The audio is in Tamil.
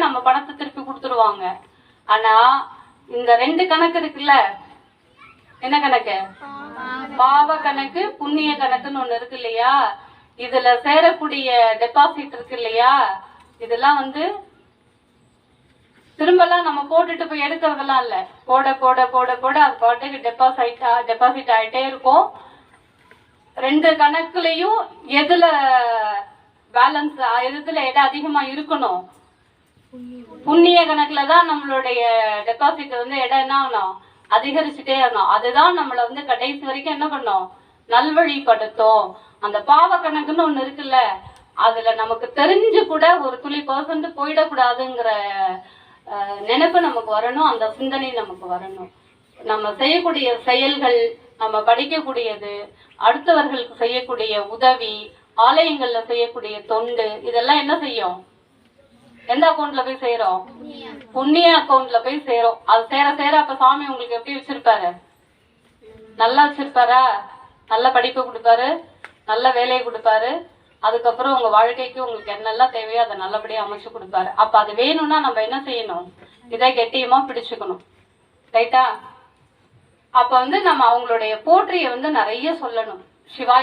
நம்ம பணத்தை திருப்பி கொடுத்துருவாங்க. ஆனா இந்த 2 கணக்கு இருக்குல்ல, என்ன கணக்கு? பாவ கணக்கு, புண்ணிய கணக்குன்னு ஒண்ணு இருக்கு இல்லையா? இதுல சேரக்கூடிய டெபாசிட் இருக்கு இல்லையா, இதெல்லாம் திரும்பலாம் நம்ம போட்டுட்டு போய் எடுக்கிறதெல்லாம் இல்ல. போட போட போட போட அது பாட்டுக்கு டெபாசிட் ஆயிட்டே இருக்கும். 2 கணக்குலயும் எதுல பேலன்ஸ், எதுல எடை அதிகமா இருக்கணும்? புண்ணிய கணக்குல தான் நம்மளுடைய டெபாசிட் எடை என்ன ஆகணும்? அதிகரிச்சுட்டே இருக்கணும். அதுதான் நம்மள கடைசி வரைக்கும் என்ன பண்ணும்? நல்வழிப்படுத்தும். அந்த பாவ கணக்குன்னு ஒண்ணு இருக்குல்ல, அதுல நமக்கு தெரிஞ்சு கூட ஒரு துளி % போயிடக்கூடாதுங்கிற நினைப்பு நமக்கு வரணும், அந்த சிந்தனை நமக்கு வரணும். நம்ம செய்யக்கூடிய செயல்கள், நம்ம படிக்கக்கூடியது, அடுத்தவர்களுக்கு செய்யக்கூடிய உதவி, ஆலயங்கள்ல செய்யக்கூடிய தொண்டு, இதெல்லாம் என்ன செய்யும்? எந்த அக்கௌண்ட்ல போய் சேரும்? புண்ணிய அக்கௌண்ட்ல போய் சேரும். அது சேர சேர அப்ப சாமி உங்களுக்கு எப்படி வச்சிருப்பாரு? நல்லா வச்சிருப்பாரா? நல்ல படிப்பு கொடுப்பாரு, நல்ல வேலையை கொடுப்பாரு. அதுக்கப்புறம் உங்க வாழ்க்கைக்கு உங்களுக்கு என்னெல்லாம் தேவையோ அதை நல்லபடியா அமைச்சு கொடுப்பாரு. அப்ப அது வேணும்னா நம்ம என்ன செய்யணும்? இதை கெட்டியமா பிடிச்சுக்கணும். ரைட்டா? அப்ப நம்ம அவங்களுடைய போற்றியை நிறைய சொல்லணும். சிவாய்